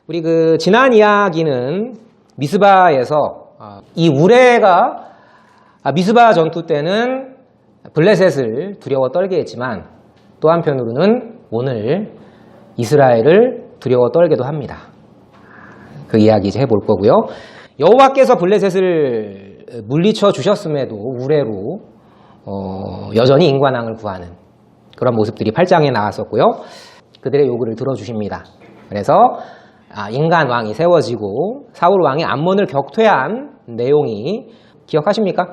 우리 지난 이야기는 미스바에서 이 우레가 미스바 전투 때는 블레셋을 두려워 떨게 했지만 또 한편으로는 오늘 이스라엘을 두려워 떨게도 합니다. 그 이야기 이제 해볼 거고요. 여호와께서 블레셋을 물리쳐 주셨음에도 우레로 여전히 인관왕을 구하는 그런 모습들이 8장에 나왔었고요. 그들의 요구를 들어주십니다. 그래서 인간왕이 세워지고 사울 왕이 암몬을 격퇴한 내용이 기억하십니까?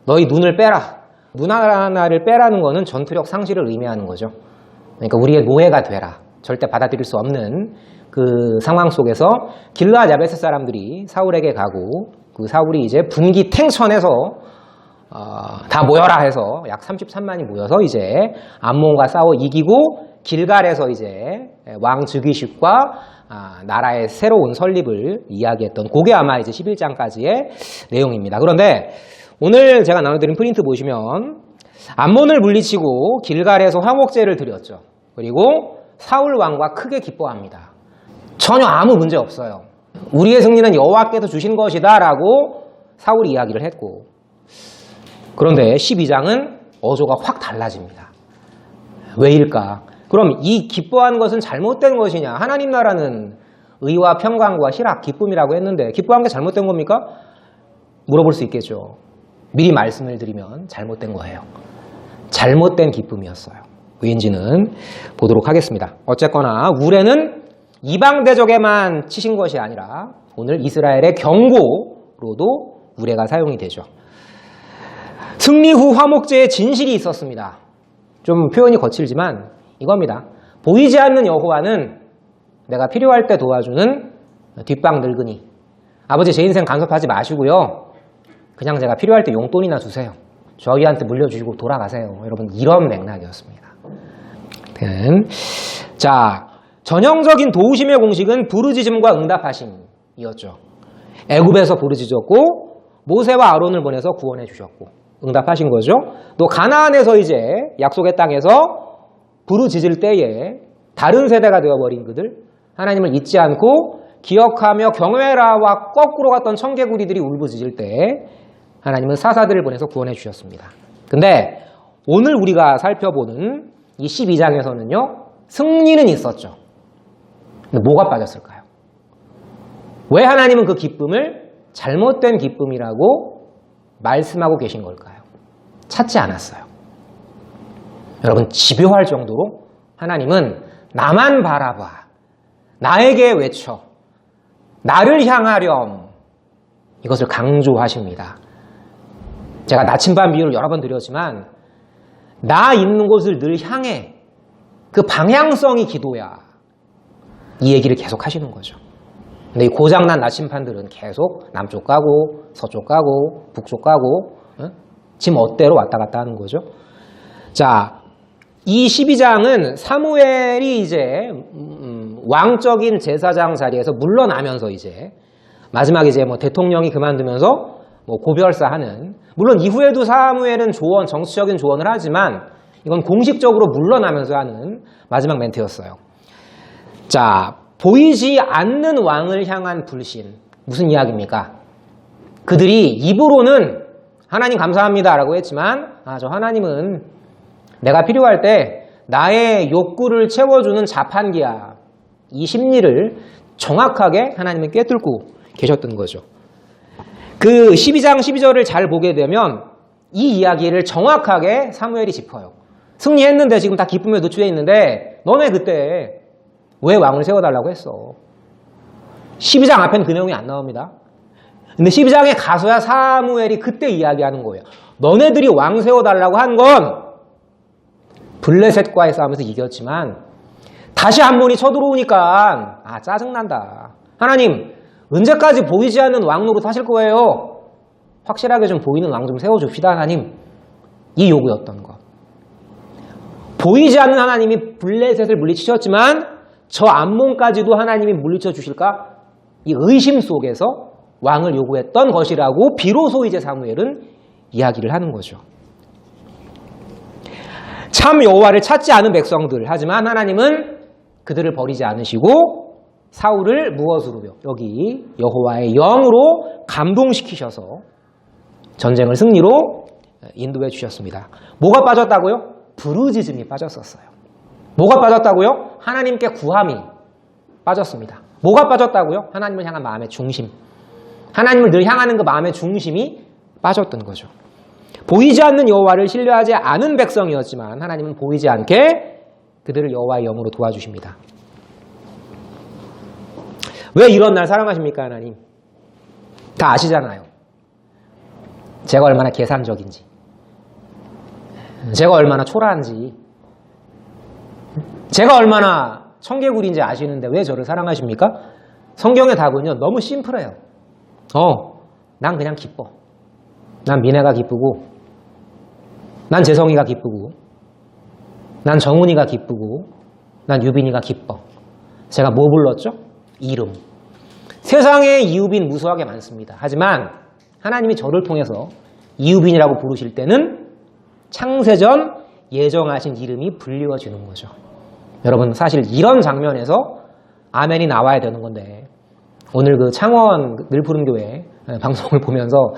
너희 눈을 빼라. 눈 하나를 빼라는 것은 전투력 상실을 의미하는 거죠. 그러니까 우리의 노예가 되라. 절대 받아들일 수 없는 그 상황 속에서 길르앗 야베스 사람들이 사울에게 가고 그 사울이 이제 분기 탱천에서 다 모여라 해서 약 33만이 모여서 이제 암몬과 싸워 이기고 길갈에서 이제 왕 즉위식과 나라의 새로운 설립을 이야기했던 그게 아마 이제 11장까지의 내용입니다. 그런데 오늘 제가 나눠드린 프린트 보시면 암몬을 물리치고 길갈에서 화목제를 드렸죠. 그리고 사울 왕과 크게 기뻐합니다. 전혀 아무 문제 없어요. 우리의 승리는 여호와께서 주신 것이다 라고 사울이 이야기를 했고, 그런데 12장은 어조가 확 달라집니다. 왜일까? 그럼 이 기뻐한 것은 잘못된 것이냐? 하나님 나라는 의와 평강과 희락, 기쁨이라고 했는데 기뻐한 게 잘못된 겁니까? 물어볼 수 있겠죠. 미리 말씀을 드리면 잘못된 거예요. 잘못된 기쁨이었어요. 왜인지는 보도록 하겠습니다. 어쨌거나 우레는 이방 대적에만 치신 것이 아니라 오늘 이스라엘의 경고로도 우레가 사용이 되죠. 승리 후 화목제에 진실이 있었습니다. 좀 표현이 거칠지만 이겁니다. 보이지 않는 여호와는 내가 필요할 때 도와주는 뒷방 늙은이. 아버지 제 인생 간섭하지 마시고요. 그냥 제가 필요할 때 용돈이나 주세요. 저희한테 물려주시고 돌아가세요. 여러분 이런 맥락이었습니다. 자, 전형적인 도우심의 공식은 부르짖음과 응답하심이었죠. 애굽에서 부르짖었고 모세와 아론을 보내서 구원해 주셨고 응답하신 거죠. 또 가나안에서 이제 약속의 땅에서 부르짖을 때에 다른 세대가 되어버린 그들, 하나님을 잊지 않고 기억하며 경외라와 거꾸로 갔던 청개구리들이 울부짖을 때 하나님은 사사들을 보내서 구원해 주셨습니다. 근데 오늘 우리가 살펴보는 이 12장에서는요 승리는 있었죠. 근데 뭐가 빠졌을까요? 왜 하나님은 그 기쁨을 잘못된 기쁨이라고 말씀하고 계신 걸까요? 찾지 않았어요. 여러분 집요할 정도로 하나님은 나만 바라봐, 나에게 외쳐, 나를 향하렴, 이것을 강조하십니다. 제가 나침반 비유를 여러 번 드렸지만 나 있는 곳을 늘 향해, 그 방향성이 기도야, 이 얘기를 계속 하시는 거죠. 근데 이 고장난 나침반들은 계속 남쪽 가고 서쪽 가고 북쪽 가고 지 멋대로 왔다 갔다 하는 거죠. 자, 이 12장은 사무엘이 이제 왕적인 제사장 자리에서 물러나면서 이제 마지막에 이제 대통령이 그만두면서 고별사하는, 물론 이후에도 사무엘은 조언, 정치적인 조언을 하지만 이건 공식적으로 물러나면서 하는 마지막 멘트였어요. 자, 보이지 않는 왕을 향한 불신, 무슨 이야기입니까? 그들이 입으로는 하나님 감사합니다 라고 했지만 저 하나님은 내가 필요할 때 나의 욕구를 채워주는 자판기야, 이 심리를 정확하게 하나님은 꿰뚫고 계셨던 거죠. 그 12장 12절을 잘 보게 되면 이 이야기를 정확하게 사무엘이 짚어요. 승리했는데 지금 다 기쁨에 노출되어 있는데 너네 그때 왜 왕을 세워달라고 했어? 12장 앞에는 그 내용이 안 나옵니다. 근데 12장에 가서야 사무엘이 그때 이야기하는 거예요. 너네들이 왕 세워달라고 한 건 블레셋과의 싸움에서 이겼지만 다시 암몬이 쳐들어오니까 짜증난다. 하나님 언제까지 보이지 않는 왕 노릇 하실 거예요? 확실하게 좀 보이는 왕 좀 세워줍시다 하나님. 이 요구였던 것. 보이지 않는 하나님이 블레셋을 물리치셨지만 저 암몬까지도 하나님이 물리쳐 주실까? 이 의심 속에서 왕을 요구했던 것이라고 비로소 이제 사무엘은 이야기를 하는 거죠. 참 여호와를 찾지 않은 백성들, 하지만 하나님은 그들을 버리지 않으시고 사울을 무엇으로요? 여기 여호와의 영으로 감동시키셔서 전쟁을 승리로 인도해 주셨습니다. 뭐가 빠졌다고요? 부르짖음이 빠졌었어요. 뭐가 빠졌다고요? 하나님께 구함이 빠졌습니다. 뭐가 빠졌다고요? 하나님을 향한 마음의 중심. 하나님을 늘 향하는 그 마음의 중심이 빠졌던 거죠. 보이지 않는 여호와를 신뢰하지 않은 백성이었지만 하나님은 보이지 않게 그들을 여호와의 영으로 도와주십니다. 왜 이런 날 사랑하십니까, 하나님? 다 아시잖아요. 제가 얼마나 계산적인지, 제가 얼마나 초라한지, 제가 얼마나 청개구리인지 아시는데 왜 저를 사랑하십니까? 성경의 답은요, 너무 심플해요. 난 그냥 기뻐. 난 미네가 기쁘고, 난 재성이가 기쁘고, 난 정훈이가 기쁘고, 난 유빈이가 기뻐. 제가 뭐 불렀죠? 이름. 세상에 이유빈 무수하게 많습니다. 하지만 하나님이 저를 통해서 이유빈이라고 부르실 때는 창세전 예정하신 이름이 불리워지는 거죠. 여러분, 사실 이런 장면에서 아멘이 나와야 되는 건데, 오늘 그 창원 늘푸른교회 방송을 보면서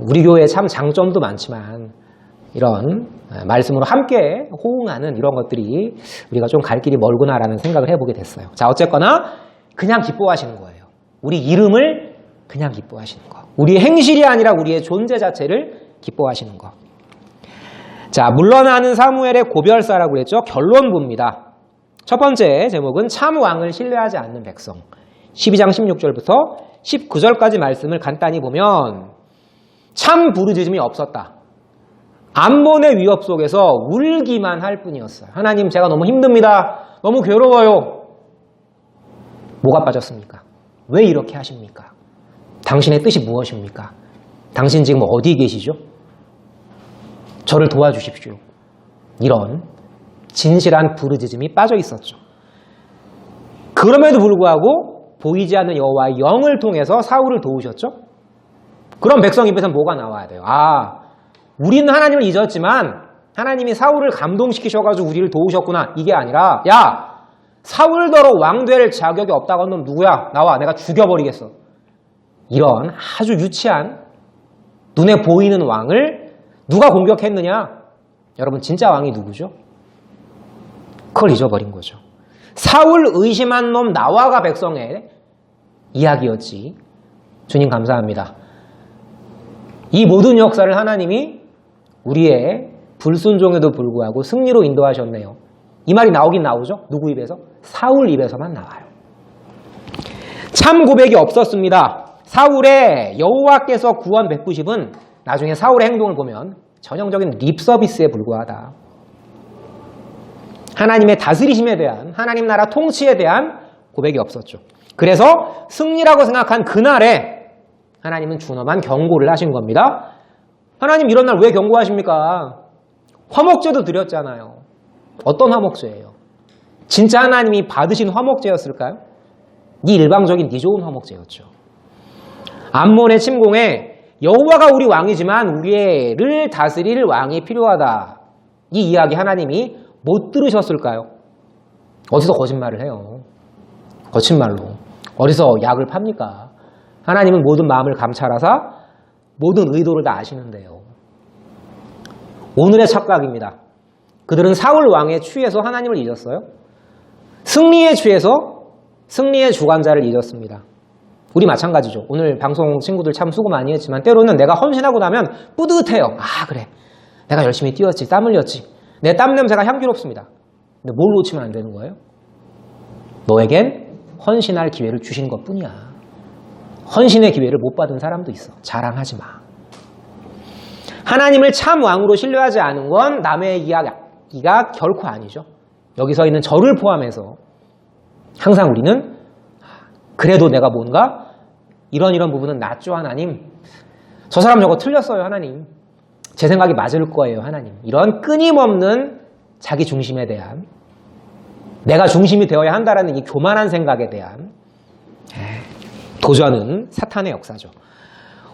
우리 교회에 참 장점도 많지만 이런 말씀으로 함께 호응하는 이런 것들이 우리가 좀 갈 길이 멀구나라는 생각을 해보게 됐어요. 자, 어쨌거나 그냥 기뻐하시는 거예요. 우리 이름을 그냥 기뻐하시는 거. 우리의 행실이 아니라 우리의 존재 자체를 기뻐하시는 거. 자, 물러나는 사무엘의 고별사라고 그랬죠. 결론부입니다. 첫 번째 제목은 참 왕을 신뢰하지 않는 백성. 12장 16절부터 19절까지 말씀을 간단히 보면 참 부르짖음이 없었다. 암몬의 위협 속에서 울기만 할 뿐이었어요. 하나님, 제가 너무 힘듭니다. 너무 괴로워요. 뭐가 빠졌습니까? 왜 이렇게 하십니까? 당신의 뜻이 무엇입니까? 당신 지금 어디 계시죠? 저를 도와주십시오. 이런 진실한 부르짖음이 빠져 있었죠. 그럼에도 불구하고 보이지 않는 여호와의 영을 통해서 사울을 도우셨죠? 그럼 백성 입에서 뭐가 나와야 돼요? 우리는 하나님을 잊었지만 하나님이 사울을 감동시키셔가지고 우리를 도우셨구나. 이게 아니라, 야, 사울더러 왕 될 자격이 없다고 한 놈 누구야? 나와, 내가 죽여버리겠어. 이런 아주 유치한 눈에 보이는 왕을 누가 공격했느냐? 여러분, 진짜 왕이 누구죠? 그걸 잊어버린 거죠. 사울 의심한 놈 나와가 백성의 이야기였지. 주님 감사합니다. 이 모든 역사를 하나님이 우리의 불순종에도 불구하고 승리로 인도하셨네요. 이 말이 나오긴 나오죠? 누구 입에서? 사울 입에서만 나와요. 참 고백이 없었습니다. 사울의 여호와께서 구원 베푸심은 나중에 사울의 행동을 보면 전형적인 립 서비스에 불과하다. 하나님의 다스리심에 대한, 하나님 나라 통치에 대한 고백이 없었죠. 그래서 승리라고 생각한 그날에 하나님은 준엄한 경고를 하신 겁니다. 하나님, 이런 날 왜 경고하십니까? 화목제도 드렸잖아요. 어떤 화목제예요? 진짜 하나님이 받으신 화목제였을까요? 네 일방적인 네 좋은 화목제였죠. 암몬의 침공에 여호와가 우리 왕이지만 우리를 다스릴 왕이 필요하다. 이 이야기 하나님이 못 들으셨을까요? 어디서 거짓말을 해요? 거친 말로. 어디서 약을 팝니까? 하나님은 모든 마음을 감찰하사 모든 의도를 다 아시는데요. 오늘의 착각입니다. 그들은 사울 왕에 취해서 하나님을 잊었어요. 승리에 취해서 승리의 주관자를 잊었습니다. 우리 마찬가지죠. 오늘 방송 친구들 참 수고 많이 했지만 때로는 내가 헌신하고 나면 뿌듯해요. 그래. 내가 열심히 뛰었지. 땀 흘렸지. 내 땀 냄새가 향기롭습니다. 근데 뭘 놓치면 안 되는 거예요? 너에겐 헌신할 기회를 주신 것뿐이야. 헌신의 기회를 못 받은 사람도 있어. 자랑하지 마. 하나님을 참 왕으로 신뢰하지 않은 건 남의 이야기가 결코 아니죠. 여기 서 있는 저를 포함해서 항상 우리는 그래도 내가 뭔가 이런 부분은 낫죠, 하나님. 저 사람 저거 틀렸어요, 하나님. 제 생각이 맞을 거예요, 하나님. 이런 끊임없는 자기 중심에 대한, 내가 중심이 되어야 한다라는 이 교만한 생각에 대한 도전은 사탄의 역사죠.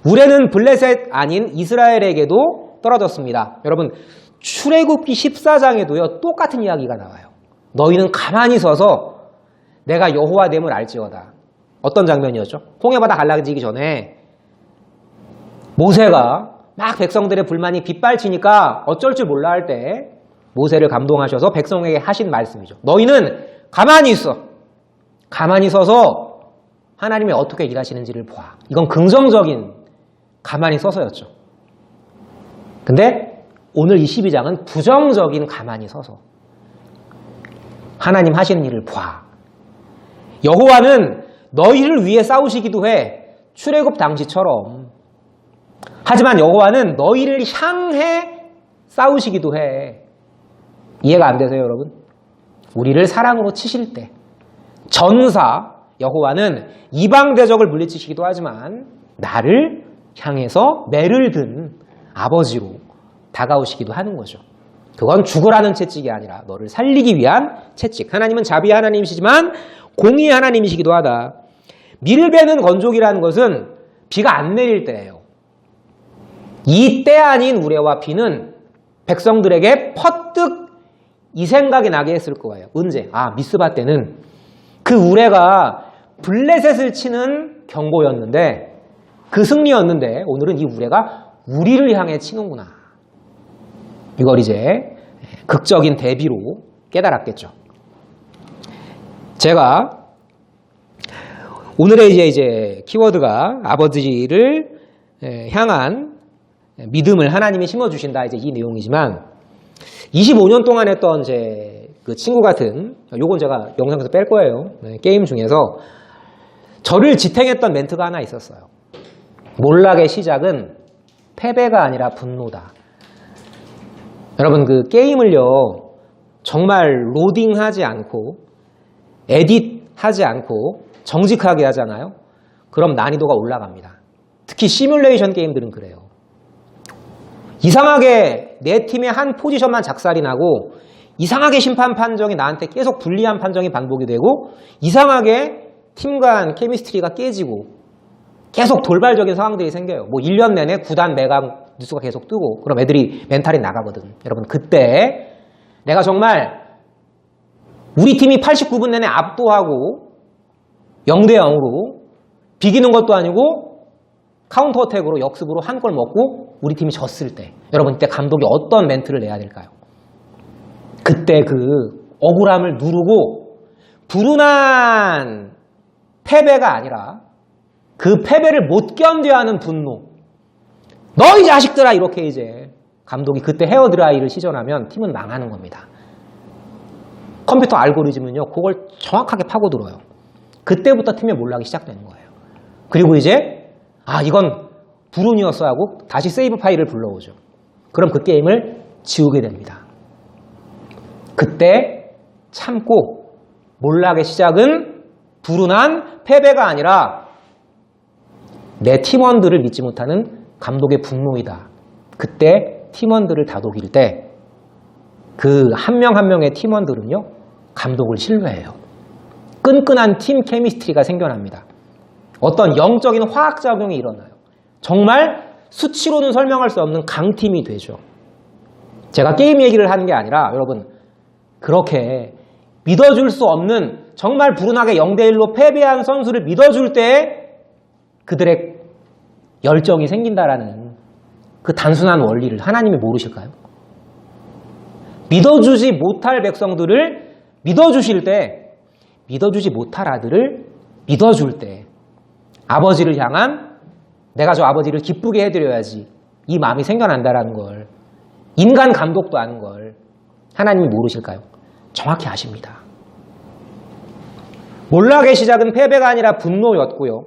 우레는 블레셋 아닌 이스라엘에게도 떨어졌습니다. 여러분, 출애굽기 14장에도요 똑같은 이야기가 나와요. 너희는 가만히 서서 내가 여호와됨을 알지어다. 어떤 장면이었죠? 홍해바다 갈라지기 전에 모세가 막 백성들의 불만이 빗발치니까 어쩔 줄 몰라 할 때 모세를 감동하셔서 백성에게 하신 말씀이죠. 너희는 가만히 있어. 가만히 서서 하나님이 어떻게 일하시는지를 봐. 이건 긍정적인 가만히 서서였죠. 근데 오늘 이 12장은 부정적인 가만히 서서 하나님 하시는 일을 봐. 여호와는 너희를 위해 싸우시기도 해. 출애굽 당시처럼. 하지만 여호와는 너희를 향해 싸우시기도 해. 이해가 안 되세요, 여러분? 우리를 사랑으로 치실 때 전사 여호와는 이방 대적을 물리치시기도 하지만 나를 향해서 매를 든 아버지로 다가오시기도 하는 거죠. 그건 죽으라는 채찍이 아니라 너를 살리기 위한 채찍. 하나님은 자비의 하나님이시지만 공의의 하나님이시기도 하다. 밀배는 건조기라는 것은 비가 안 내릴 때예요. 이 때 아닌 우레와 비는 백성들에게 퍼뜩 이 생각이 나게 했을 거예요. 언제? 미스바 때는 그 우레가 블레셋을 치는 경고였는데 그 승리였는데 오늘은 이 우레가 우리를 향해 치는구나. 이걸 이제 극적인 대비로 깨달았겠죠. 제가 오늘의 이제 키워드가 아버지를 향한 믿음을 하나님이 심어주신다. 이제 이 내용이지만 25년 동안 했던 제 그 친구 같은 요건 제가 영상에서 뺄 거예요. 게임 중에서 저를 지탱했던 멘트가 하나 있었어요. 몰락의 시작은 패배가 아니라 분노다. 여러분 그 게임을요 정말 로딩하지 않고 에딧하지 않고 정직하게 하잖아요. 그럼 난이도가 올라갑니다. 특히 시뮬레이션 게임들은 그래요. 이상하게 내 팀의 한 포지션만 작살이 나고 이상하게 심판 판정이 나한테 계속 불리한 판정이 반복이 되고 이상하게 팀 간 케미스트리가 깨지고 계속 돌발적인 상황들이 생겨요. 뭐 1년 내내 구단 매각 뉴스가 계속 뜨고 그럼 애들이 멘탈이 나가거든. 여러분 그때 내가 정말 우리 팀이 89분 내내 압도하고 0대 0으로 비기는 것도 아니고 카운터 어택으로 역습으로 한 골 먹고 우리 팀이 졌을 때 여러분 이때 감독이 어떤 멘트를 내야 될까요? 그때 그 억울함을 누르고 불운한 패배가 아니라 그 패배를 못 견뎌야 하는 분노. 너희 자식들아 이렇게 이제 감독이 그때 헤어드라이를 시전하면 팀은 망하는 겁니다. 컴퓨터 알고리즘은요 그걸 정확하게 파고들어요. 그때부터 팀의 몰락이 시작되는 거예요. 그리고 이제 이건 불운이었어 하고 다시 세이브 파일을 불러오죠. 그럼 그 게임을 지우게 됩니다. 그때 참고 몰락의 시작은 불운한 패배가 아니라 내 팀원들을 믿지 못하는 감독의 분노이다. 그때 팀원들을 다독일 때 그 한 명 한 명의 팀원들은요 감독을 신뢰해요. 끈끈한 팀 케미스트리가 생겨납니다. 어떤 영적인 화학작용이 일어나요. 정말 수치로는 설명할 수 없는 강팀이 되죠. 제가 게임 얘기를 하는 게 아니라 여러분 그렇게 믿어줄 수 없는 정말 불운하게 0대1로 패배한 선수를 믿어줄 때 그들의 열정이 생긴다라는 그 단순한 원리를 하나님이 모르실까요? 믿어주지 못할 백성들을 믿어주실 때 믿어주지 못할 아들을 믿어줄 때 아버지를 향한 내가 저 아버지를 기쁘게 해드려야지 이 마음이 생겨난다라는 걸 인간 감독도 아는 걸 하나님이 모르실까요? 정확히 아십니다. 몰락의 시작은 패배가 아니라 분노였고요.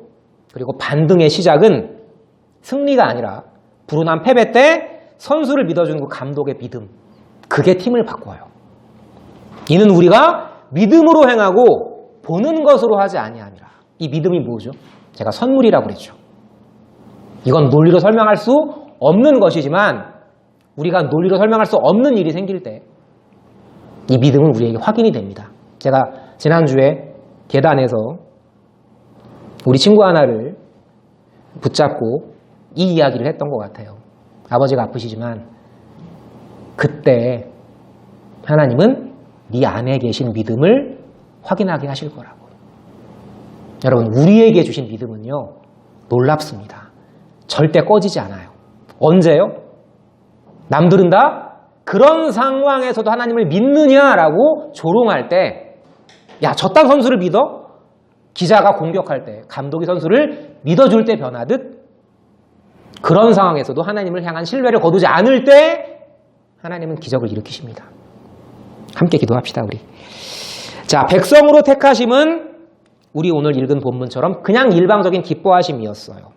그리고 반등의 시작은 승리가 아니라 불운한 패배 때 선수를 믿어주는 그 감독의 믿음. 그게 팀을 바꿔요. 이는 우리가 믿음으로 행하고 보는 것으로 하지 아니함이라. 이 믿음이 뭐죠? 제가 선물이라고 그랬죠. 이건 논리로 설명할 수 없는 것이지만 우리가 논리로 설명할 수 없는 일이 생길 때 이 믿음은 우리에게 확인이 됩니다. 제가 지난주에 계단에서 우리 친구 하나를 붙잡고 이 이야기를 했던 것 같아요. 아버지가 아프시지만 그때 하나님은 네 안에 계신 믿음을 확인하게 하실 거라고. 여러분, 우리에게 주신 믿음은요, 놀랍습니다. 절대 꺼지지 않아요. 언제요? 남들은 다 그런 상황에서도 하나님을 믿느냐라고 조롱할 때, 야, 저딴 선수를 믿어? 기자가 공격할 때, 감독이 선수를 믿어줄 때 변하듯, 그런 상황에서도 하나님을 향한 신뢰를 거두지 않을 때 하나님은 기적을 일으키십니다. 함께 기도합시다, 우리. 자, 백성으로 택하심은 우리 오늘 읽은 본문처럼 그냥 일방적인 기뻐하심이었어요.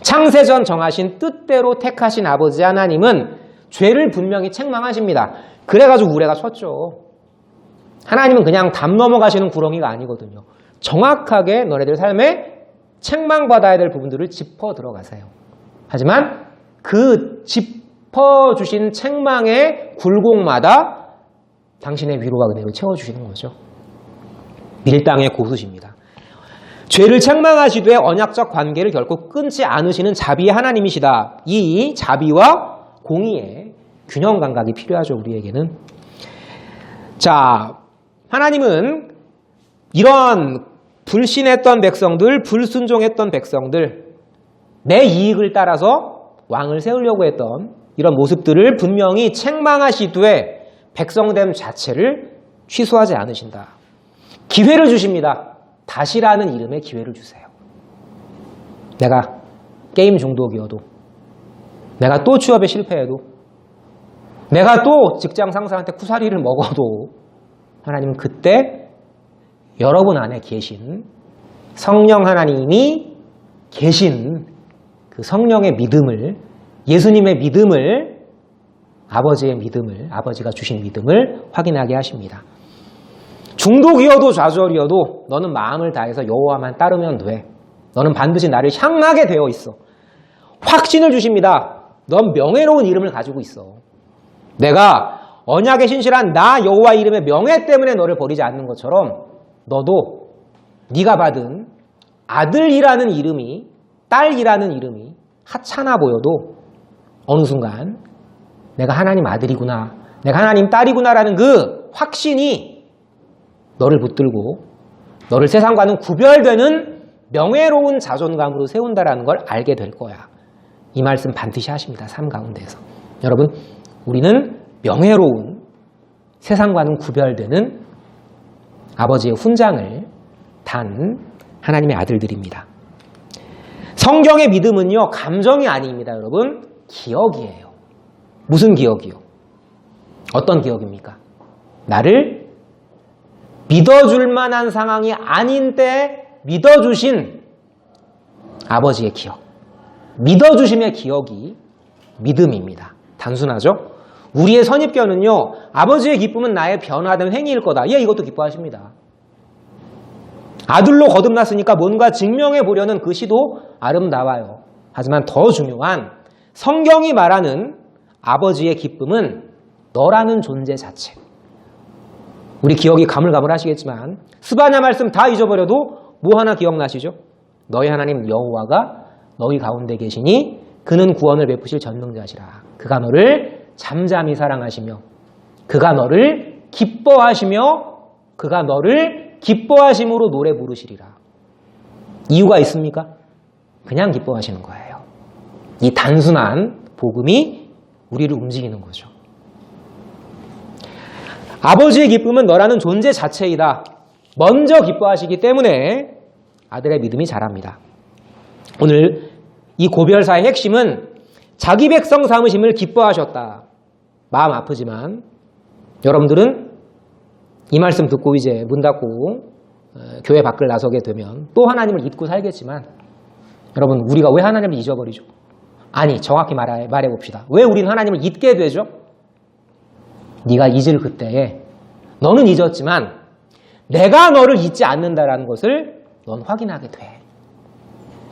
창세전 정하신 뜻대로 택하신 아버지 하나님은 죄를 분명히 책망하십니다. 그래가지고 우레가 섰죠. 하나님은 그냥 담 넘어가시는 구렁이가 아니거든요. 정확하게 너네들 삶에 책망받아야 될 부분들을 짚어 들어가세요. 하지만 그 짚어주신 책망의 굴곡마다 당신의 위로와 은혜로 채워주시는 거죠. 밀당의 고수십니다. 죄를 책망하시되 언약적 관계를 결코 끊지 않으시는 자비의 하나님이시다. 이 자비와 공의의 균형 감각이 필요하죠, 우리에게는. 자, 하나님은 이런 불신했던 백성들, 불순종했던 백성들, 내 이익을 따라서 왕을 세우려고 했던 이런 모습들을 분명히 책망하시되 백성됨 자체를 취소하지 않으신다. 기회를 주십니다. 다시라는 이름의 기회를 주세요. 내가 게임 중독이어도, 내가 또 취업에 실패해도, 내가 또 직장 상사한테 쿠사리를 먹어도 하나님은 그때 여러분 안에 계신 성령 하나님이 계신 그 성령의 믿음을, 예수님의 믿음을, 아버지의 믿음을, 아버지가 주신 믿음을 확인하게 하십니다. 중독이어도 좌절이어도 너는 마음을 다해서 여호와만 따르면 돼. 너는 반드시 나를 향하게 되어 있어. 확신을 주십니다. 넌 명예로운 이름을 가지고 있어. 내가 언약의 신실한 나 여호와 이름의 명예 때문에 너를 버리지 않는 것처럼 너도 네가 받은 아들이라는 이름이, 딸이라는 이름이 하찮아 보여도 어느 순간 내가 하나님 아들이구나, 내가 하나님 딸이구나라는 그 확신이 너를 붙들고 너를 세상과는 구별되는 명예로운 자존감으로 세운다라는 걸 알게 될 거야. 이 말씀 반드시 하십니다. 삶 가운데에서. 여러분, 우리는 명예로운, 세상과는 구별되는 아버지의 훈장을 단 하나님의 아들들입니다. 성경의 믿음은요, 감정이 아닙니다, 여러분. 기억이에요. 무슨 기억이요? 어떤 기억입니까? 나를 믿어줄 만한 상황이 아닌 때 믿어주신 아버지의 기억, 믿어주심의 기억이 믿음입니다. 단순하죠? 우리의 선입견은요, 아버지의 기쁨은 나의 변화된 행위일 거다. 예, 이것도 기뻐하십니다. 아들로 거듭났으니까 뭔가 증명해 보려는 그 시도 아름다워요. 하지만 더 중요한 성경이 말하는 아버지의 기쁨은 너라는 존재 자체. 우리 기억이 가물가물하시겠지만 스바냐 말씀 다 잊어버려도 뭐 하나 기억나시죠? 너희 하나님 여호와가 너희 가운데 계시니 그는 구원을 베푸실 전능자시라. 그가 너를 잠잠히 사랑하시며 그가 너를 기뻐하시며 그가 너를 기뻐하심으로 노래 부르시리라. 이유가 있습니까? 그냥 기뻐하시는 거예요. 이 단순한 복음이 우리를 움직이는 거죠. 아버지의 기쁨은 너라는 존재 자체이다. 먼저 기뻐하시기 때문에 아들의 믿음이 자랍니다. 오늘 이 고별사의 핵심은 자기 백성 삼으심을 기뻐하셨다. 마음 아프지만 여러분들은 이 말씀 듣고 이제 문 닫고 교회 밖을 나서게 되면 또 하나님을 잊고 살겠지만 여러분, 우리가 왜 하나님을 잊어버리죠? 아니, 정확히 말해봅시다. 왜 우리는 하나님을 잊게 되죠? 네가 잊을 그때에 너는 잊었지만 내가 너를 잊지 않는다라는 것을 넌 확인하게 돼.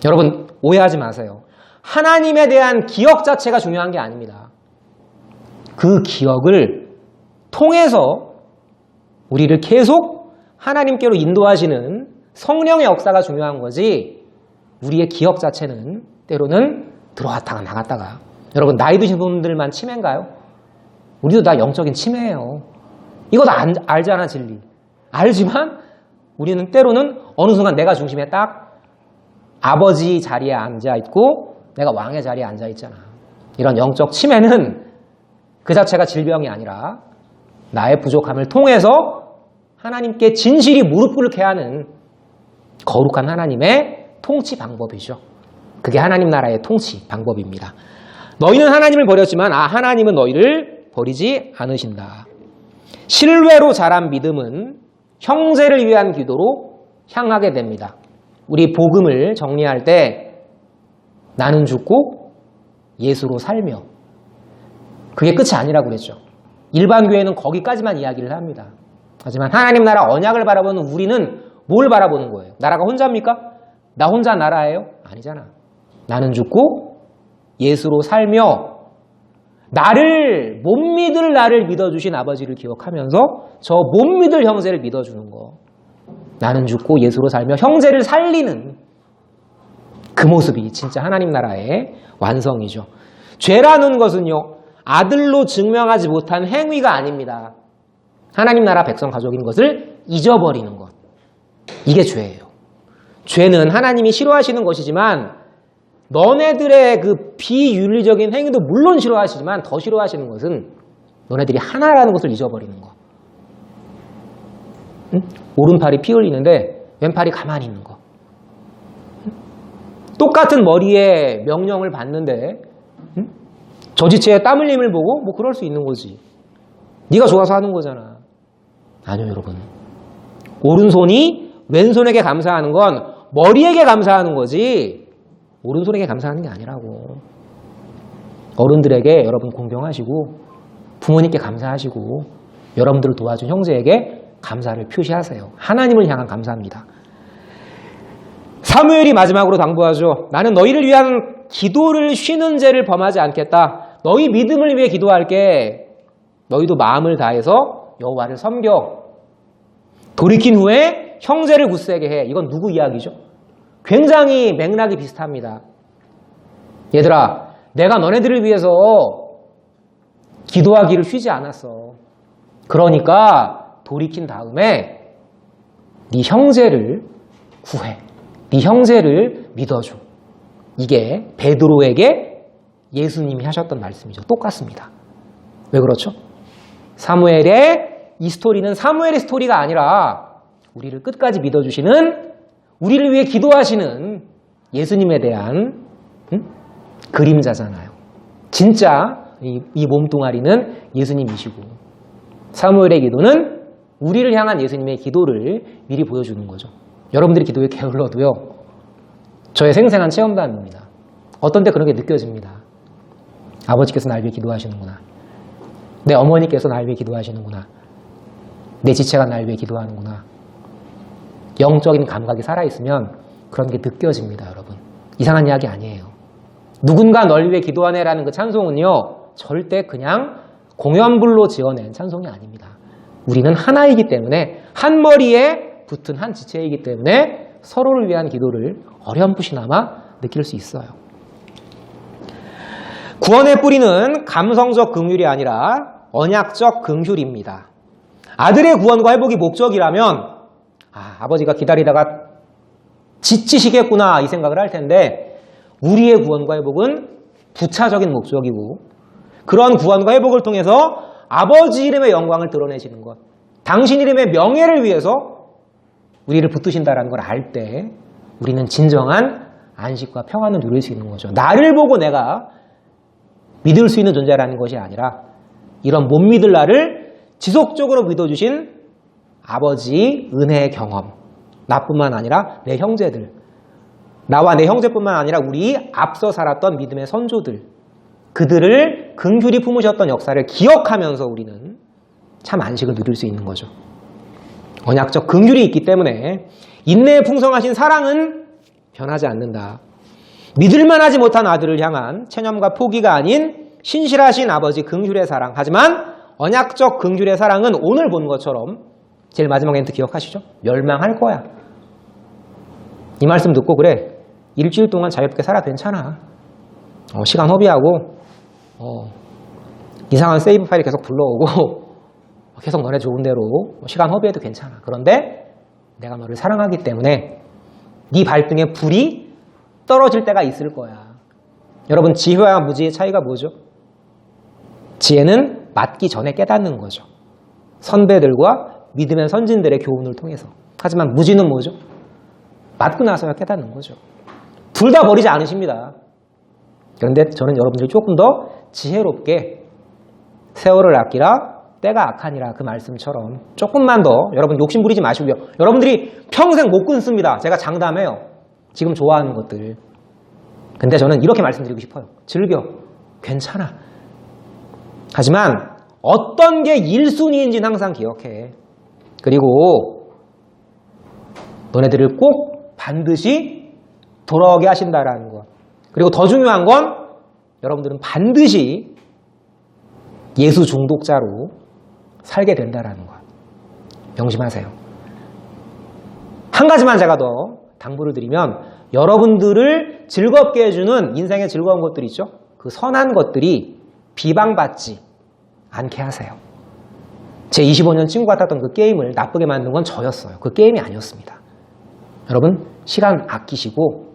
여러분, 오해하지 마세요. 하나님에 대한 기억 자체가 중요한 게 아닙니다. 그 기억을 통해서 우리를 계속 하나님께로 인도하시는 성령의 역사가 중요한 거지, 우리의 기억 자체는 때로는 들어왔다가 나갔다가. 여러분, 나이 드신 분들만 치매인가요? 우리도 다 영적인 치매예요. 이거 다 알잖아, 진리. 알지만 우리는 때로는 어느 순간 내가 중심에 딱 아버지 자리에 앉아있고 내가 왕의 자리에 앉아있잖아. 이런 영적 치매는 그 자체가 질병이 아니라 나의 부족함을 통해서 하나님께 진실이 무릎 꿇게 하는 거룩한 하나님의 통치 방법이죠. 그게 하나님 나라의 통치 방법입니다. 너희는 하나님을 버렸지만 하나님은 너희를 버리지 않으신다. 신뢰로 자란 믿음은 형제를 위한 기도로 향하게 됩니다. 우리 복음을 정리할 때 나는 죽고 예수로 살며, 그게 끝이 아니라고 그랬죠. 일반 교회는 거기까지만 이야기를 합니다. 하지만 하나님 나라 언약을 바라보는 우리는 뭘 바라보는 거예요? 나라가 혼자입니까? 나 혼자 나라예요? 아니잖아. 나는 죽고 예수로 살며 나를 못 믿을 나를 믿어주신 아버지를 기억하면서 저 못 믿을 형제를 믿어주는 거. 나는 죽고 예수로 살며 형제를 살리는 그 모습이 진짜 하나님 나라의 완성이죠. 죄라는 것은요, 아들로 증명하지 못한 행위가 아닙니다. 하나님 나라 백성 가족인 것을 잊어버리는 것. 이게 죄예요. 죄는 하나님이 싫어하시는 것이지만 너네들의 그 비윤리적인 행위도 물론 싫어하시지만 더 싫어하시는 것은 너네들이 하나라는 것을 잊어버리는 것. 응? 오른팔이 피 흘리는데 왼팔이 가만히 있는 것. 응? 똑같은 머리에 명령을 받는데 응? 저 지체에 땀 흘림을 보고 뭐 그럴 수 있는 거지. 네가 좋아서 하는 거잖아. 아니요, 여러분. 오른손이 왼손에게 감사하는 건 머리에게 감사하는 거지 오른손에게 감사하는 게 아니라고. 어른들에게 여러분 공경하시고 부모님께 감사하시고 여러분들을 도와준 형제에게 감사를 표시하세요. 하나님을 향한 감사합니다. 사무엘이 마지막으로 당부하죠. 나는 너희를 위한 기도를 쉬는 죄를 범하지 않겠다. 너희 믿음을 위해 기도할게. 너희도 마음을 다해서 여호와를 섬겨. 돌이킨 후에 형제를 굳세게 해. 이건 누구 이야기죠? 굉장히 맥락이 비슷합니다. 얘들아, 내가 너네들을 위해서 기도하기를 쉬지 않았어. 그러니까 돌이킨 다음에 네 형제를 구해. 네 형제를 믿어줘. 이게 베드로에게 예수님이 하셨던 말씀이죠. 똑같습니다. 왜 그렇죠? 사무엘의 이 스토리는 사무엘의 스토리가 아니라 우리를 끝까지 믿어주시는, 우리를 위해 기도하시는 예수님에 대한 그림자잖아요. 진짜 이 몸뚱아리는 예수님이시고 사무엘의 기도는 우리를 향한 예수님의 기도를 미리 보여주는 거죠. 여러분들이 기도에 게을러도요, 저의 생생한 체험담입니다. 어떤 때 그런 게 느껴집니다. 아버지께서 날 위해 기도하시는구나. 내 어머니께서 날 위해 기도하시는구나. 내 지체가 날 위해 기도하는구나. 영적인 감각이 살아있으면 그런 게 느껴집니다, 여러분. 이상한 이야기 아니에요. 누군가 널 위해 기도하네라는 그 찬송은요, 절대 그냥 공연불로 지어낸 찬송이 아닙니다. 우리는 하나이기 때문에, 한 머리에 붙은 한 지체이기 때문에 서로를 위한 기도를 어렴풋이나마 느낄 수 있어요. 구원의 뿌리는 감성적 긍휼이 아니라 언약적 긍휼입니다. 아들의 구원과 회복이 목적이라면 아버지가 기다리다가 지치시겠구나 이 생각을 할 텐데, 우리의 구원과 회복은 부차적인 목적이고 그런 구원과 회복을 통해서 아버지 이름의 영광을 드러내시는 것, 당신 이름의 명예를 위해서 우리를 붙드신다는 걸 알 때 우리는 진정한 안식과 평안을 누릴 수 있는 거죠. 나를 보고 내가 믿을 수 있는 존재라는 것이 아니라 이런 못 믿을 나를 지속적으로 믿어주신 아버지의 은혜의 경험, 나뿐만 아니라 내 형제들, 나와 내 형제뿐만 아니라 우리 앞서 살았던 믿음의 선조들, 그들을 긍휼히 품으셨던 역사를 기억하면서 우리는 참 안식을 누릴 수 있는 거죠. 언약적 긍휼이 있기 때문에 인내에 풍성하신 사랑은 변하지 않는다. 믿을만 하지 못한 아들을 향한 체념과 포기가 아닌 신실하신 아버지 긍휼의 사랑. 하지만 언약적 긍휼의 사랑은 오늘 본 것처럼 제일 마지막 멘트 기억하시죠? 멸망할 거야. 이 말씀 듣고 그래, 일주일 동안 자유롭게 살아, 괜찮아. 시간 허비하고 이상한 세이브 파일이 계속 불러오고 계속 너네 좋은 대로 시간 허비해도 괜찮아. 그런데 내가 너를 사랑하기 때문에 네 발등에 불이 떨어질 때가 있을 거야. 여러분, 지혜와 무지의 차이가 뭐죠? 지혜는 맞기 전에 깨닫는 거죠. 선배들과 믿음의 선진들의 교훈을 통해서. 하지만 무지는 뭐죠? 맞고 나서야 깨닫는 거죠. 둘 다 버리지 않으십니다. 그런데 저는 여러분들이 조금 더 지혜롭게 세월을 아끼라 때가 악하니라 그 말씀처럼 조금만 더 여러분 욕심 부리지 마시고요. 여러분들이 평생 못 끊습니다. 제가 장담해요. 지금 좋아하는 것들. 근데 저는 이렇게 말씀드리고 싶어요. 즐겨. 괜찮아. 하지만 어떤 게 1순위인지는 항상 기억해. 그리고 너네들을 꼭 반드시 돌아오게 하신다라는 것. 그리고 더 중요한 건 여러분들은 반드시 예수 중독자로 살게 된다라는 것. 명심하세요. 한 가지만 제가 더 당부를 드리면 여러분들을 즐겁게 해주는 인생의 즐거운 것들 있죠? 그 선한 것들이 비방받지 않게 하세요. 제 25년 친구가 탔던 그 게임을 나쁘게 만든 건 저였어요. 그 게임이 아니었습니다. 여러분, 시간 아끼시고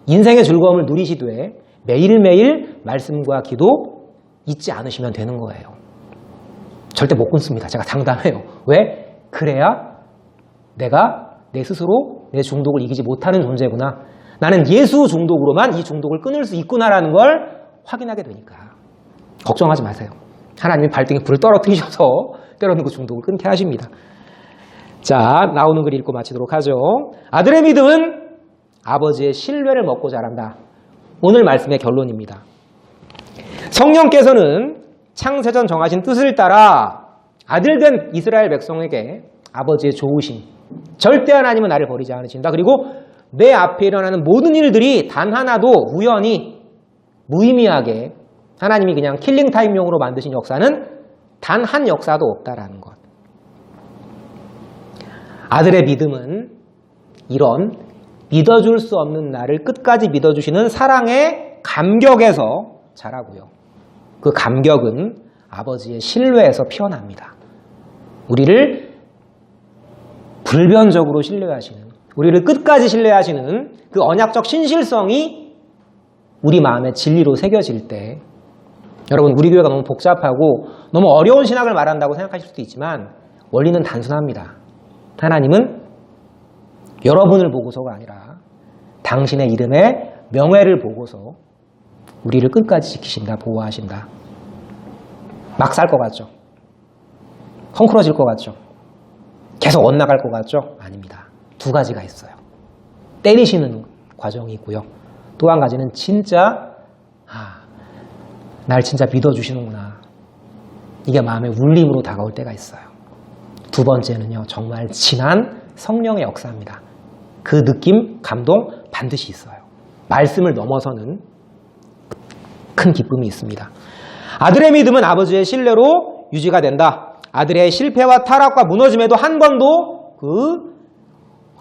인생의 즐거움을 누리시되 매일매일 말씀과 기도 잊지 않으시면 되는 거예요. 절대 못 끊습니다. 제가 장담해요. 왜? 그래야 내가 내 스스로 내 중독을 이기지 못하는 존재구나. 나는 예수 중독으로만 이 중독을 끊을 수 있구나라는 걸 확인하게 되니까. 걱정하지 마세요. 하나님이 발등에 불을 떨어뜨리셔서 때로는 그 중독을 끊게 하십니다. 자, 나오는 글 읽고 마치도록 하죠. 아들의 믿음은 아버지의 신뢰를 먹고 자란다. 오늘 말씀의 결론입니다. 성령께서는 창세전 정하신 뜻을 따라 아들된 이스라엘 백성에게 아버지의 좋으심, 절대 하나님은 나를 버리지 않으신다. 그리고 내 앞에 일어나는 모든 일들이 단 하나도 우연히 무의미하게 하나님이 그냥 킬링타임용으로 만드신 역사는 단 한 역사도 없다라는 것. 아들의 믿음은 이런 믿어줄 수 없는 나를 끝까지 믿어주시는 사랑의 감격에서 자라고요. 그 감격은 아버지의 신뢰에서 피어납니다. 우리를 불변적으로 신뢰하시는, 우리를 끝까지 신뢰하시는 그 언약적 신실성이 우리 마음의 진리로 새겨질 때, 여러분, 우리 교회가 너무 복잡하고 너무 어려운 신학을 말한다고 생각하실 수도 있지만 원리는 단순합니다. 하나님은 여러분을 보고서가 아니라 당신의 이름의 명예를 보고서 우리를 끝까지 지키신다, 보호하신다. 막 살 것 같죠? 헝클어질 것 같죠? 계속 엇나갈 것 같죠? 아닙니다. 두 가지가 있어요. 때리시는 과정이 있고요. 또 한 가지는 진짜 날 진짜 믿어주시는구나. 이게 마음의 울림으로 다가올 때가 있어요. 두 번째는요, 정말 진한 성령의 역사입니다. 그 느낌, 감동 반드시 있어요. 말씀을 넘어서는 큰 기쁨이 있습니다. 아들의 믿음은 아버지의 신뢰로 유지가 된다. 아들의 실패와 타락과 무너짐에도 한 번도 그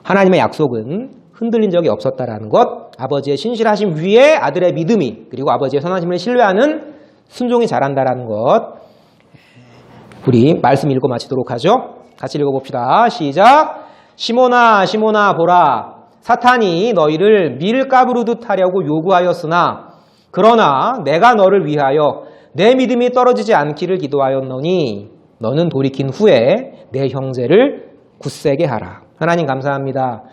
하나님의 약속은 흔들린 적이 없었다라는 것, 아버지의 신실하심 위에 아들의 믿음이, 그리고 아버지의 선하심을 신뢰하는 순종이 자란다라는 것, 우리 말씀 읽고 마치도록 하죠. 같이 읽어봅시다. 시작. 시몬아 시몬아 보라, 사탄이 너희를 밀가부르듯 하려고 요구하였으나 그러나 내가 너를 위하여 내 믿음이 떨어지지 않기를 기도하였노니 너는 돌이킨 후에 내 형제를 굳세게 하라. 하나님 감사합니다.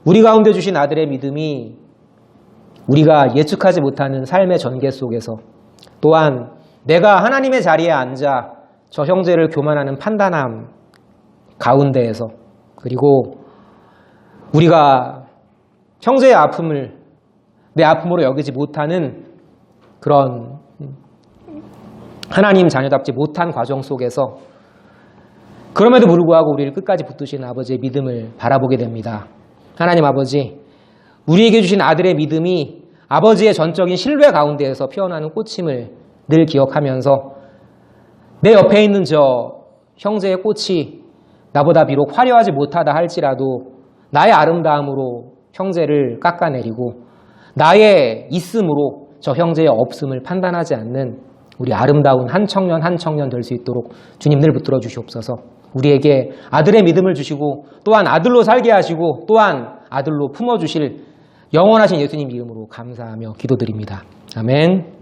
우리 가운데 주신 아들의 믿음이 우리가 예측하지 못하는 삶의 전개 속에서, 또한 내가 하나님의 자리에 앉아 저 형제를 교만하는 판단함 가운데에서, 그리고 우리가 형제의 아픔을 내 아픔으로 여기지 못하는 그런 하나님 자녀답지 못한 과정 속에서, 그럼에도 불구하고 우리를 끝까지 붙드신 아버지의 믿음을 바라보게 됩니다. 하나님 아버지, 우리에게 주신 아들의 믿음이 아버지의 전적인 신뢰 가운데에서 피어나는 꽃임을 늘 기억하면서 내 옆에 있는 저 형제의 꽃이 나보다 비록 화려하지 못하다 할지라도 나의 아름다움으로 형제를 깎아내리고 나의 있음으로 저 형제의 없음을 판단하지 않는 우리 아름다운 한 청년 한 청년 될 수 있도록 주님 늘 붙들어 주시옵소서. 우리에게 아들의 믿음을 주시고 또한 아들로 살게 하시고 또한 아들로 품어주실 영원하신 예수님 이름으로 감사하며 기도드립니다. 아멘.